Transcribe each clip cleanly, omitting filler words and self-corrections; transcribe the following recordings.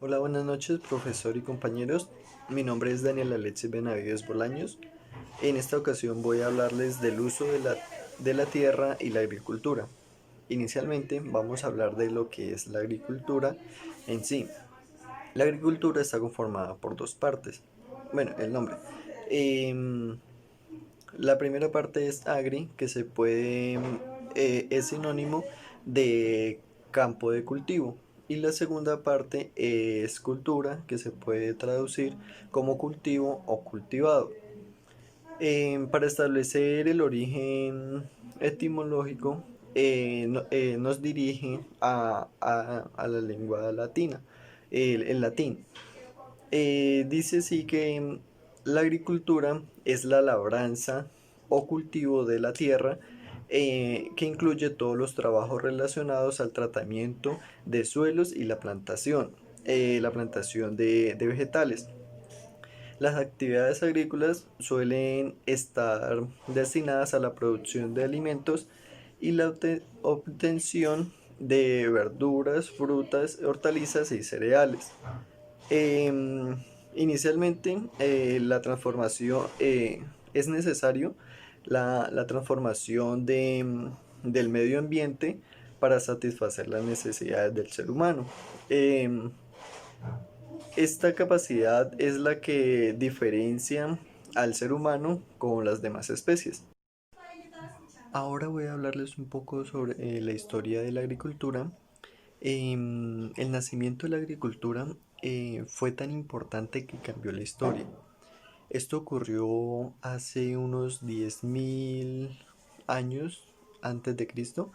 Hola, buenas noches, profesor y compañeros. Mi nombre es Daniel Alexis Benavides Bolaños. En esta ocasión voy a hablarles del uso de la tierra y la agricultura. Inicialmente vamos a hablar de lo que es la agricultura en sí. La agricultura está conformada por dos partes. Bueno, el nombre. Em, la primera parte es agri, que es sinónimo de campo de cultivo. Y la segunda parte es cultura, que se puede traducir como cultivo o cultivado. Para establecer el origen etimológico, nos dirige a la lengua latina, el latín. Dice así que la agricultura es la labranza o cultivo de la tierra, que incluye todos los trabajos relacionados al tratamiento de suelos y la plantación de vegetales. Las actividades agrícolas suelen estar destinadas a la producción de alimentos y la obtención de verduras, frutas, hortalizas y cereales. Em, Inicialmente, la transformación es necesario la transformación del medio ambiente para satisfacer las necesidades del ser humano. Em, esta capacidad es la que diferencia al ser humano con las demás especies. Ahora voy a hablarles un poco sobre la historia de la agricultura. El nacimiento de la agricultura fue tan importante que cambió la historia. Esto ocurrió hace unos 10.000 años antes de Cristo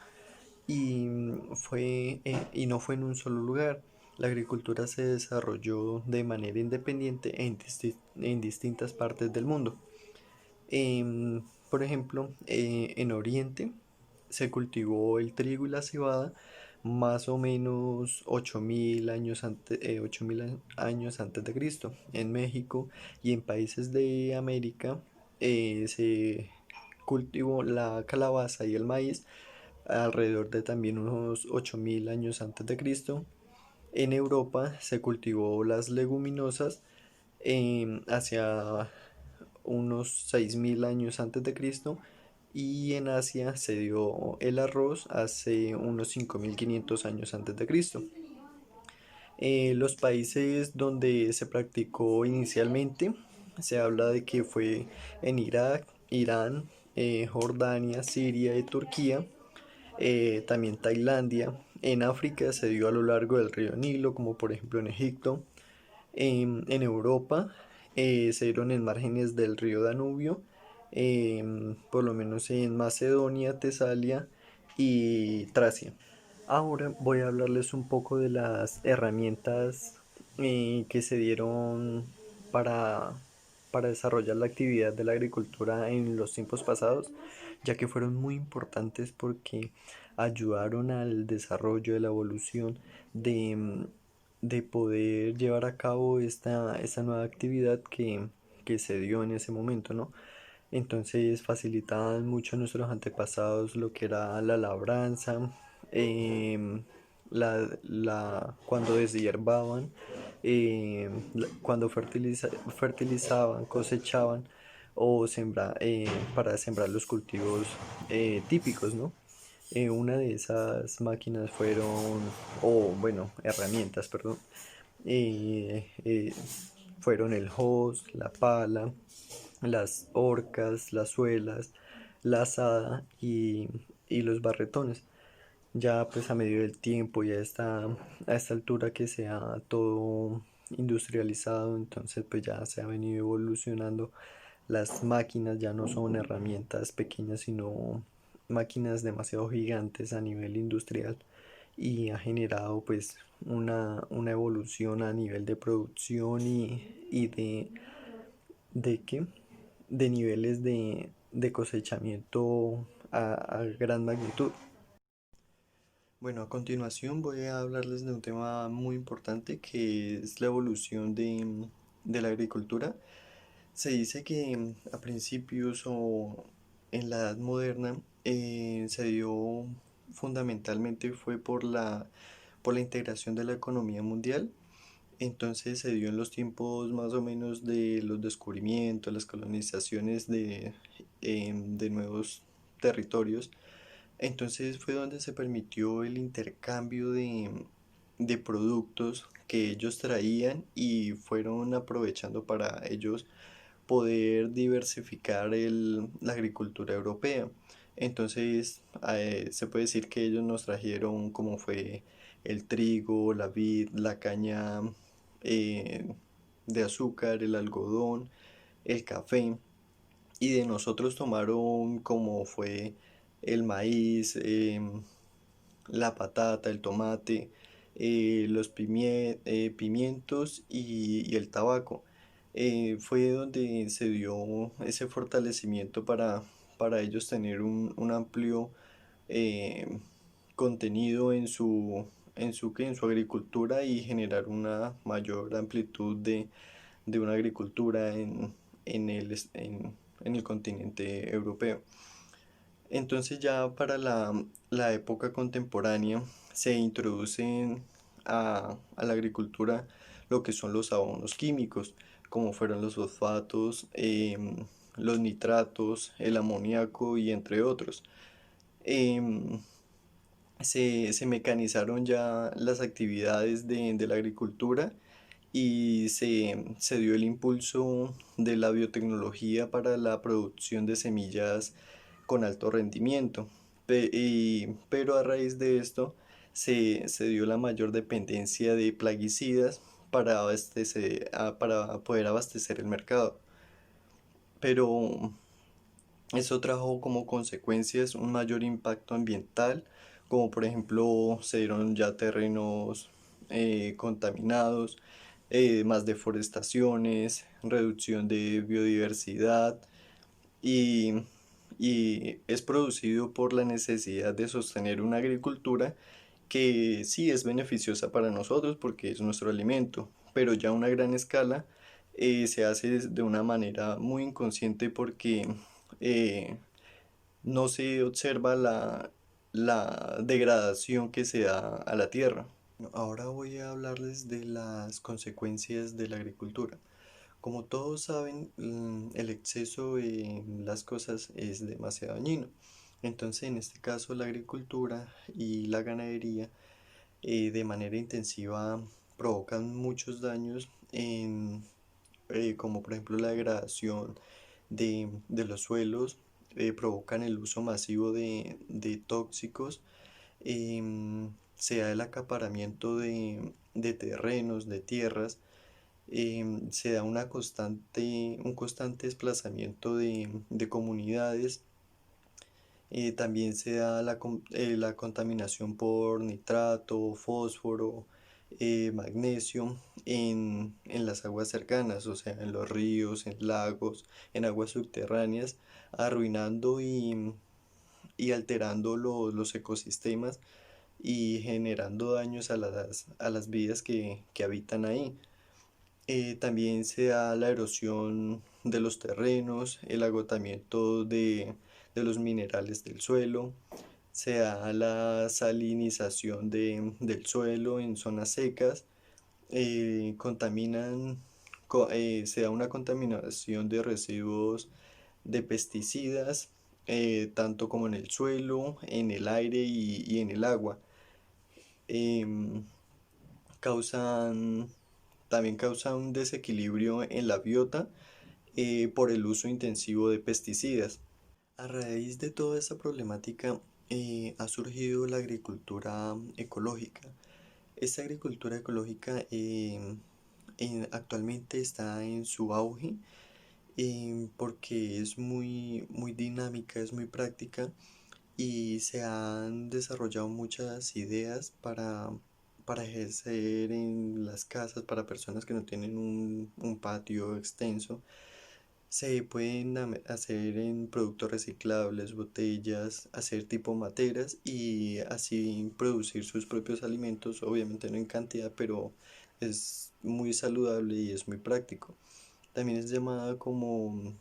y no fue en un solo lugar. La agricultura se desarrolló de manera independiente en distintas partes del mundo. Por ejemplo, en Oriente se cultivó el trigo y la cebada más o menos 8.000 años antes de Cristo. En México y en países de América se cultivó la calabaza y el maíz alrededor de también unos 8.000 años antes de Cristo. En Europa se cultivó las leguminosas hacia unos 6.000 años antes de Cristo, y en Asia se dio el arroz hace unos 5.500 años antes de Cristo. Los países donde se practicó inicialmente, se habla de que fue en Irak, Irán, Jordania, Siria y Turquía, también Tailandia. En África se dio a lo largo del río Nilo, como por ejemplo en Egipto. En Europa se dieron en márgenes del río Danubio, por lo menos en Macedonia, Tesalia y Tracia. Ahora voy a hablarles un poco de las herramientas que se dieron para, para desarrollar la actividad de la agricultura en los tiempos pasados, ya que fueron muy importantes porque ayudaron al desarrollo de la evolución de poder llevar a cabo esta nueva actividad que se dio en ese momento, ¿no? Entonces facilitaban mucho a nuestros antepasados lo que era la labranza, em, cuando deshiervaban, cuando fertilizaban, cosechaban para sembrar los cultivos típicos, ¿no? Una de esas máquinas o bueno, herramientas, perdón, eh, eh, fueron el hoz, la pala, las horcas, las suelas, la azada y los barretones. Ya pues a medida del tiempo y a esta altura que sea todo industrializado, entonces pues ya se ha venido evolucionando. Las máquinas ya no son herramientas pequeñas, sino máquinas demasiado gigantes a nivel industrial, y ha generado pues una evolución a nivel de producción y de qué de niveles de cosechamiento a gran magnitud. Bueno, a continuación voy a hablarles de un tema muy importante que es la evolución de la agricultura. Se dice que a principios o en la Edad Moderna se dio fundamentalmente fue por la integración de la economía mundial. Entonces se dio en los tiempos más o menos de los descubrimientos, las colonizaciones de nuevos territorios. Entonces fue donde se permitió el intercambio de productos que ellos traían y fueron aprovechando para ellos poder diversificar la agricultura europea. Entonces, se puede decir que ellos nos trajeron como fue el trigo, la vid, la caña eh, de azúcar, el algodón, el café, y de nosotros tomaron como fue el maíz, la patata, el tomate, los pimientos y el tabaco. Fue donde se dio ese fortalecimiento para ellos tener un amplio eh, contenido en su agricultura y generar una mayor amplitud de una agricultura en el continente europeo. Entonces ya para la época contemporánea se introducen a la agricultura lo que son los abonos químicos, como fueron los fosfatos, los nitratos, el amoníaco y entre otros. Em, se mecanizaron ya las actividades de la agricultura y se dio el impulso de la biotecnología para la producción de semillas con alto rendimiento. Pero a raíz de esto se dio la mayor dependencia de plaguicidas para poder abastecer el mercado. Pero eso trajo como consecuencias un mayor impacto ambiental, como por ejemplo se dieron ya terrenos contaminados, más deforestaciones, reducción de biodiversidad y, y es producido por la necesidad de sostener una agricultura que sí es beneficiosa para nosotros porque es nuestro alimento, pero ya a una gran escala se hace de una manera muy inconsciente porque eh, no se observa la degradación que se da a la tierra. Ahora voy a hablarles de las consecuencias de la agricultura. Como todos saben, el exceso en las cosas es demasiado dañino. Entonces, en este caso, la agricultura y la ganadería de manera intensiva provocan muchos daños como por ejemplo la degradación de los suelos, provocan el uso masivo de tóxicos, se da el acaparamiento de terrenos, de tierras, se da un constante desplazamiento de comunidades, también se da la contaminación por nitrato, fósforo, magnesio en las aguas cercanas, o sea, en los ríos, en lagos, en aguas subterráneas, arruinando y alterando los ecosistemas y generando daños a las vidas que habitan ahí. También se da la erosión de los terrenos, el agotamiento de los minerales del suelo, se da la salinización del suelo en zonas secas, se da una contaminación de residuos de pesticidas, tanto como en el suelo, en el aire y en el agua. Em, causan, También causa un desequilibrio en la biota por el uso intensivo de pesticidas. A raíz de toda esta problemática ha surgido la agricultura ecológica. Esta agricultura ecológica actualmente está en su auge porque es muy dinámica, es muy práctica y se han desarrollado muchas ideas para ejercer en las casas para personas que no tienen un patio extenso. Se pueden hacer en productos reciclables, botellas, hacer tipo materas y así producir sus propios alimentos, obviamente no en cantidad, pero es muy saludable y es muy práctico. También es llamada como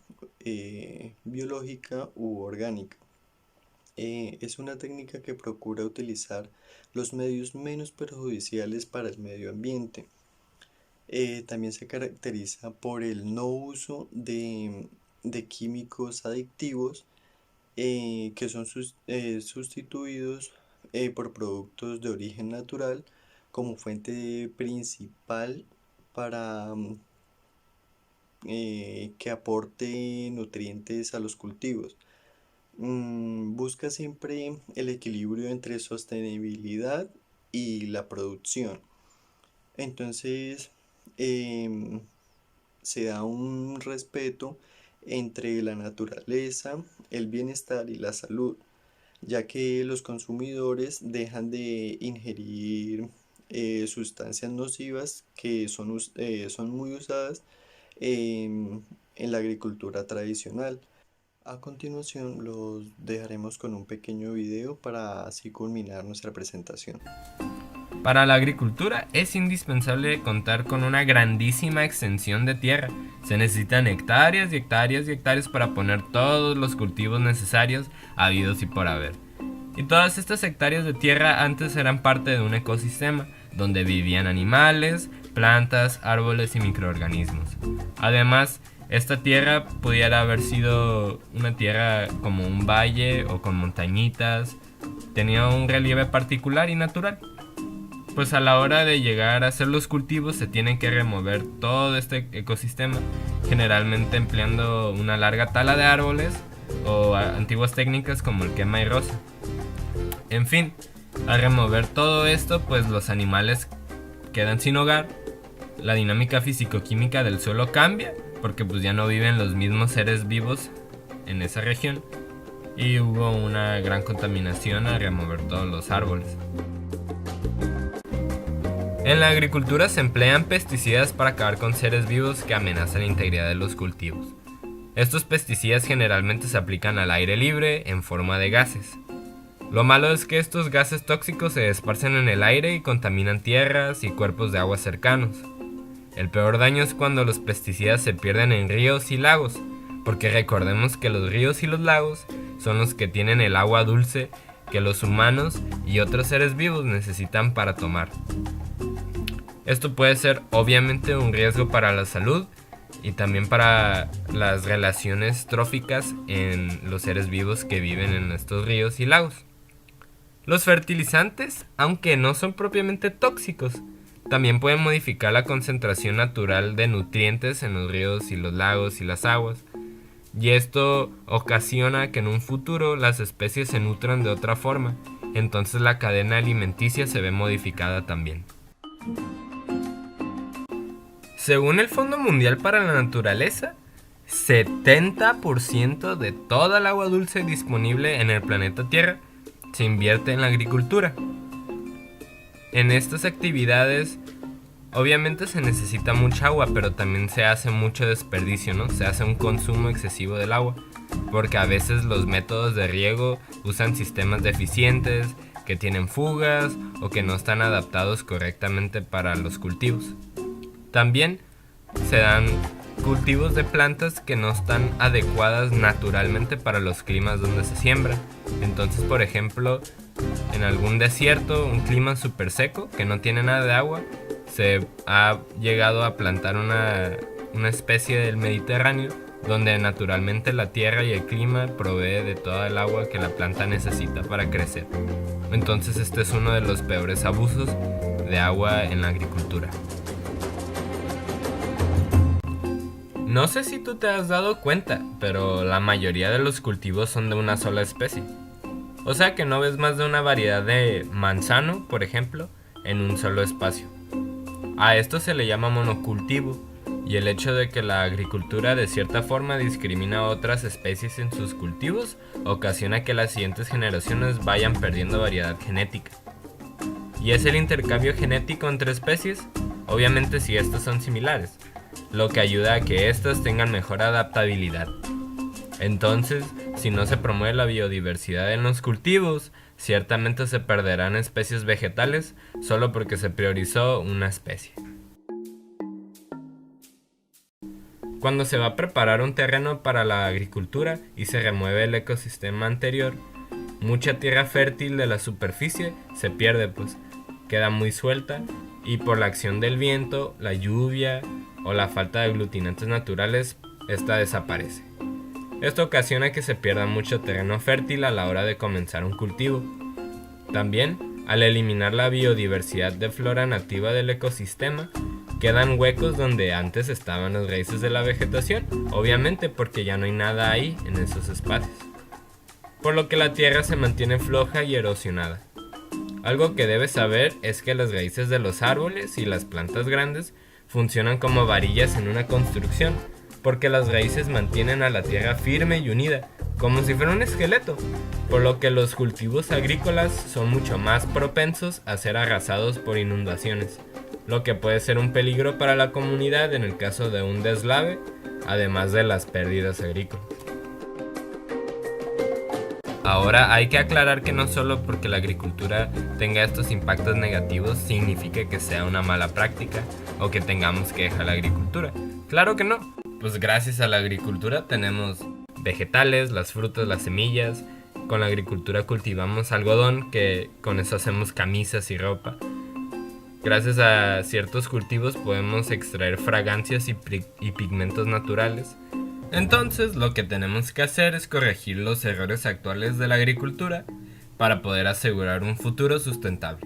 biológica u orgánica. Es una técnica que procura utilizar los medios menos perjudiciales para el medio ambiente. También se caracteriza por el no uso de químicos adictivos que son sustituidos por productos de origen natural como fuente principal para que aporte nutrientes a los cultivos. Busca siempre el equilibrio entre sostenibilidad y la producción. Entonces, em, se da un respeto entre la naturaleza, el bienestar y la salud, ya que los consumidores dejan de ingerir sustancias nocivas que son muy usadas en la agricultura tradicional. A continuación los dejaremos con un pequeño video para así culminar nuestra presentación. Para la agricultura es indispensable contar con una grandísima extensión de tierra. Se necesitan hectáreas y hectáreas y hectáreas para poner todos los cultivos necesarios habidos y por haber. Y todas estas hectáreas de tierra antes eran parte de un ecosistema donde vivían animales, plantas, árboles y microorganismos. Además, esta tierra pudiera haber sido una tierra como un valle o con montañitas. Tenía un relieve particular y natural. Pues a la hora de llegar a hacer los cultivos se tienen que remover todo este ecosistema, generalmente empleando una larga tala de árboles o antiguas técnicas como el quema y roza. En fin, al remover todo esto, pues los animales quedan sin hogar, la dinámica físico-química del suelo cambia, porque pues ya no viven los mismos seres vivos en esa región, y hubo una gran contaminación al remover todos los árboles. En la agricultura se emplean pesticidas para acabar con seres vivos que amenazan la integridad de los cultivos. Estos pesticidas generalmente se aplican al aire libre en forma de gases. Lo malo es que estos gases tóxicos se esparcen en el aire y contaminan tierras y cuerpos de agua cercanos. El peor daño es cuando los pesticidas se pierden en ríos y lagos, porque recordemos que los ríos y los lagos son los que tienen el agua dulce que los humanos y otros seres vivos necesitan para tomar. Esto puede ser obviamente un riesgo para la salud y también para las relaciones tróficas en los seres vivos que viven en estos ríos y lagos. Los fertilizantes, aunque no son propiamente tóxicos, también pueden modificar la concentración natural de nutrientes en los ríos y los lagos y las aguas, y esto ocasiona que en un futuro las especies se nutran de otra forma, entonces la cadena alimenticia se ve modificada también. Según el Fondo Mundial para la Naturaleza, 70% de toda el agua dulce disponible en el planeta Tierra se invierte en la agricultura. En estas actividades, obviamente se necesita mucha agua, pero también se hace mucho desperdicio, ¿no? Se hace un consumo excesivo del agua, porque a veces los métodos de riego usan sistemas deficientes, que tienen fugas o que no están adaptados correctamente para los cultivos. También se dan cultivos de plantas que no están adecuadas naturalmente para los climas donde se siembra. Entonces, por ejemplo, en algún desierto, un clima súper seco que no tiene nada de agua, se ha llegado a plantar una especie del Mediterráneo donde naturalmente la tierra y el clima provee de toda el agua que la planta necesita para crecer. Entonces este es uno de los peores abusos de agua en la agricultura. No sé si tú te has dado cuenta, pero la mayoría de los cultivos son de una sola especie. O sea que no ves más de una variedad de manzano, por ejemplo, en un solo espacio. A esto se le llama monocultivo, y el hecho de que la agricultura de cierta forma discrimina a otras especies en sus cultivos ocasiona que las siguientes generaciones vayan perdiendo variedad genética. ¿Y es el intercambio genético entre especies? Obviamente si estas son similares, lo que ayuda a que éstas tengan mejor adaptabilidad. Entonces, si no se promueve la biodiversidad en los cultivos, ciertamente se perderán especies vegetales solo porque se priorizó una especie. Cuando se va a preparar un terreno para la agricultura y se remueve el ecosistema anterior, mucha tierra fértil de la superficie se pierde, pues queda muy suelta y por la acción del viento, la lluvia o la falta de aglutinantes naturales, esta desaparece. Esto ocasiona que se pierda mucho terreno fértil a la hora de comenzar un cultivo. También, al eliminar la biodiversidad de flora nativa del ecosistema, quedan huecos donde antes estaban las raíces de la vegetación, obviamente porque ya no hay nada ahí en esos espacios. Por lo que la tierra se mantiene floja y erosionada. Algo que debes saber es que las raíces de los árboles y las plantas grandes funcionan como varillas en una construcción, porque las raíces mantienen a la tierra firme y unida, como si fuera un esqueleto, por lo que los cultivos agrícolas son mucho más propensos a ser arrasados por inundaciones, lo que puede ser un peligro para la comunidad en el caso de un deslave, además de las pérdidas agrícolas. Ahora hay que aclarar que no solo porque la agricultura tenga estos impactos negativos significa que sea una mala práctica o que tengamos que dejar la agricultura. Claro que no. Pues gracias a la agricultura tenemos vegetales, las frutas, las semillas. Con la agricultura cultivamos algodón, que con eso hacemos camisas y ropa. Gracias a ciertos cultivos podemos extraer fragancias y pigmentos naturales. Entonces, lo que tenemos que hacer es corregir los errores actuales de la agricultura para poder asegurar un futuro sustentable.